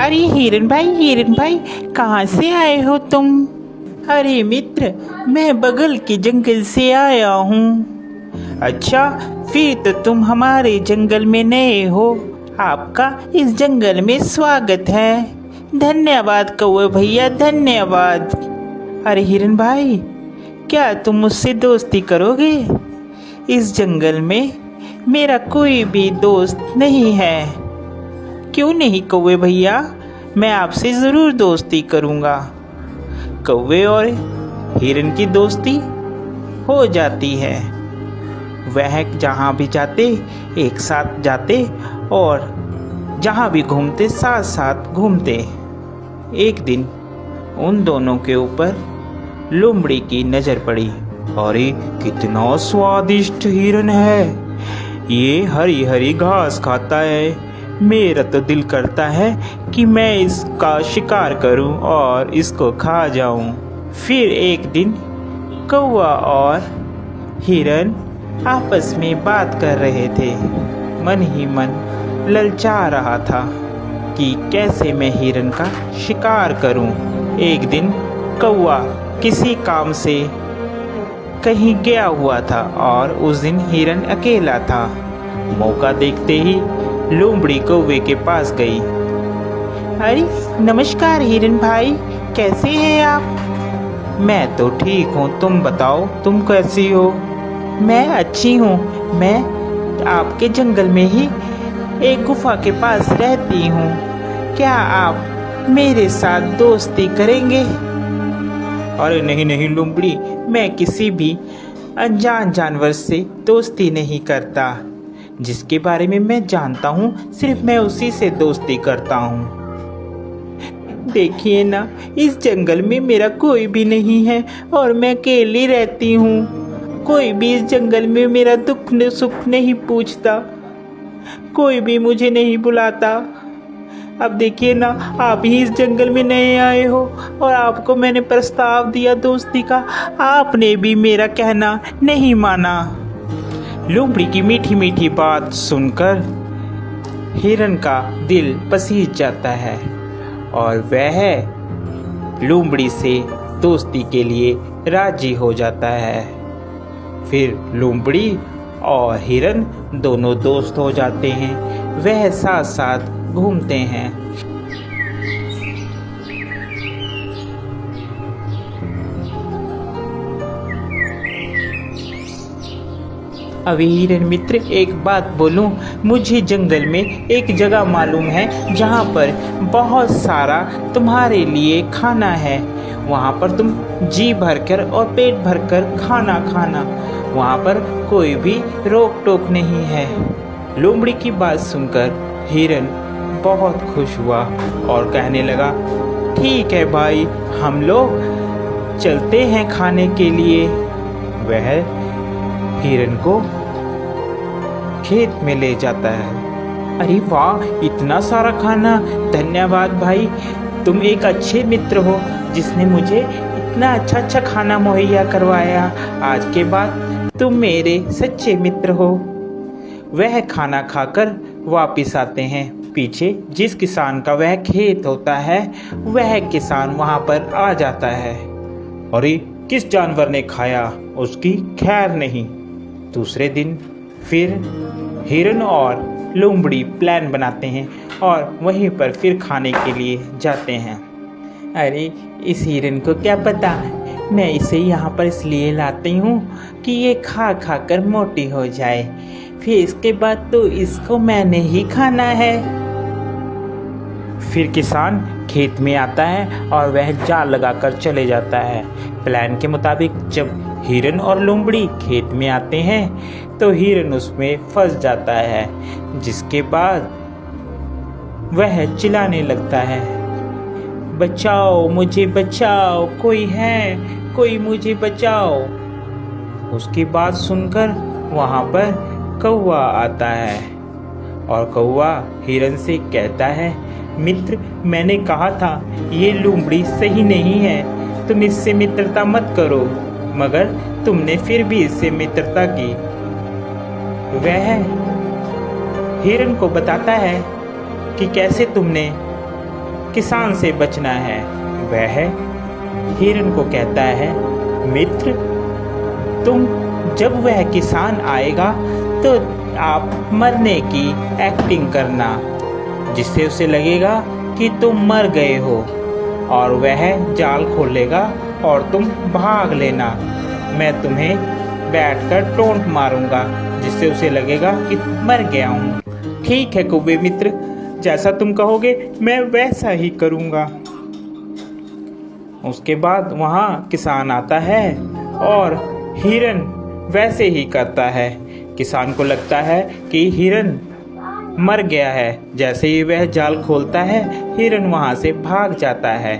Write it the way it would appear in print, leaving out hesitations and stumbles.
अरे हिरन भाई कहाँ से आए हो तुम? अरे मित्र, मैं बगल के जंगल से आया हूँ। अच्छा, फिर तो तुम हमारे जंगल में नए हो। आपका इस जंगल में स्वागत है। धन्यवाद कौवे भैया, धन्यवाद। अरे हिरन भाई, क्या तुम मुझसे दोस्ती करोगे? इस जंगल में मेरा कोई भी दोस्त नहीं है। क्यों नहीं कौवे भैया, मैं आपसे ज़रूर दोस्ती करूँगा। कौवे और हिरन की दोस्ती हो जाती है। वह जहाँ भी जाते एक साथ जाते और जहाँ भी घूमते साथ साथ घूमते। एक दिन उन दोनों के ऊपर लोमड़ी की नज़र पड़ी। अरे कितना स्वादिष्ट हिरन है, ये हरी हरी घास खाता है। मेरा तो दिल करता है कि मैं इसका शिकार करूं और इसको खा जाऊं। फिर एक दिन कौवा और हिरन आपस में बात कर रहे थे। मन ही मन ललचा रहा था कि कैसे मैं हिरन का शिकार करूं। एक दिन कौवा किसी काम से कहीं गया हुआ था और उस दिन हिरन अकेला था। मौका देखते ही लोमड़ी कौवे के पास गई। अरे नमस्कार हिरन भाई, कैसे हैं आप? मैं तो ठीक हूँ, तुम बताओ तुम कैसी हो? मैं अच्छी हूँ। मैं आपके जंगल में ही एक गुफा के पास रहती हूँ। क्या आप मेरे साथ दोस्ती करेंगे? अरे नहीं नहीं लोमड़ी, मैं किसी भी अनजान जानवर से दोस्ती नहीं करता। जिसके बारे में मैं जानता हूँ सिर्फ मैं उसी से दोस्ती करता हूँ। देखिए ना, इस जंगल में मेरा कोई भी नहीं है और मैं अकेली रहती हूँ। कोई भी इस जंगल में मेरा दुख सुख नहीं पूछता, कोई भी मुझे नहीं बुलाता। अब देखिए ना, आप ही इस जंगल में नए आए हो और आपको मैंने प्रस्ताव दिया दोस्ती का, आपने भी मेरा कहना नहीं माना। लोमड़ी की मीठी मीठी बात सुनकर हिरन का दिल पसीज जाता है और वह लोमड़ी से दोस्ती के लिए राजी हो जाता है। फिर लोमड़ी और हिरन दोनों दोस्त हो जाते हैं। वह साथ साथ घूमते हैं। अभी हिरन मित्र, एक बात बोलूं, मुझे जंगल में एक जगह मालूम है जहाँ पर बहुत सारा तुम्हारे लिए खाना है। वहाँ पर तुम जी भरकर और पेट भरकर खाना खाना, वहाँ पर कोई भी रोक टोक नहीं है। लोमड़ी की बात सुनकर हिरन बहुत खुश हुआ और कहने लगा, ठीक है भाई, हम लोग चलते हैं खाने के लिए। वह हिरन को खेत में ले जाता है। अरे वाह, इतना सारा खाना! धन्यवाद भाई, तुम एक अच्छे मित्र हो जिसने मुझे इतना अच्छा खाना मुहैया करवाया। आज के बाद तुम मेरे सच्चे मित्र हो। वह खाना खाकर वापिस आते हैं। पीछे जिस किसान का वह खेत होता है, वह किसान वहाँ पर आ जाता है। अरे किस जानवर ने खाया, उसकी खैर नहीं। दूसरे दिन फिर हिरन और लोमड़ी प्लान बनाते हैं और वहीं पर फिर खाने के लिए जाते हैं। अरे इस हिरन को क्या पता, मैं इसे यहाँ पर इसलिए लाती हूँ कि ये खा खा कर मोटी हो जाए, फिर इसके बाद तो इसको मैंने ही खाना है। फिर किसान खेत में आता है और वह जाल लगाकर चले जाता है। प्लान के मुताबिक जब हिरन और लोमड़ी खेत में आते हैं तो हिरन उसमें फंस जाता है, जिसके बाद वह चिल्लाने लगता है, बचाओ मुझे बचाओ, कोई है, कोई मुझे बचाओ। उसकी बात सुनकर वहाँ पर कौवा आता है और कौवा हिरन से कहता है, मित्र, मैंने कहा था ये लोमड़ी सही नहीं है, तुम इससे मित्रता मत करो, मगर तुमने फिर भी इससे मित्रता की। वह हिरन को बताता है कि कैसे तुमने किसान से बचना है। वह हिरन को कहता है, मित्र तुम जब वह किसान आएगा तो आप मरने की एक्टिंग करना, जिससे उसे लगेगा कि तुम मर गए हो, और वह जाल खोलेगा और तुम भाग लेना। मैं तुम्हें बैठकर टोंट मारूंगा, जिससे उसे लगेगा कि मर गया हूँ। ठीक है कौवे मित्र, जैसा तुम कहोगे मैं वैसा ही करूँगा। उसके बाद वहाँ किसान आता है और हिरन वैसे ही करता है। किसान को लगता है कि हिरन मर गया है। जैसे ही वह जाल खोलता है, हिरन वहाँ से भाग जाता है।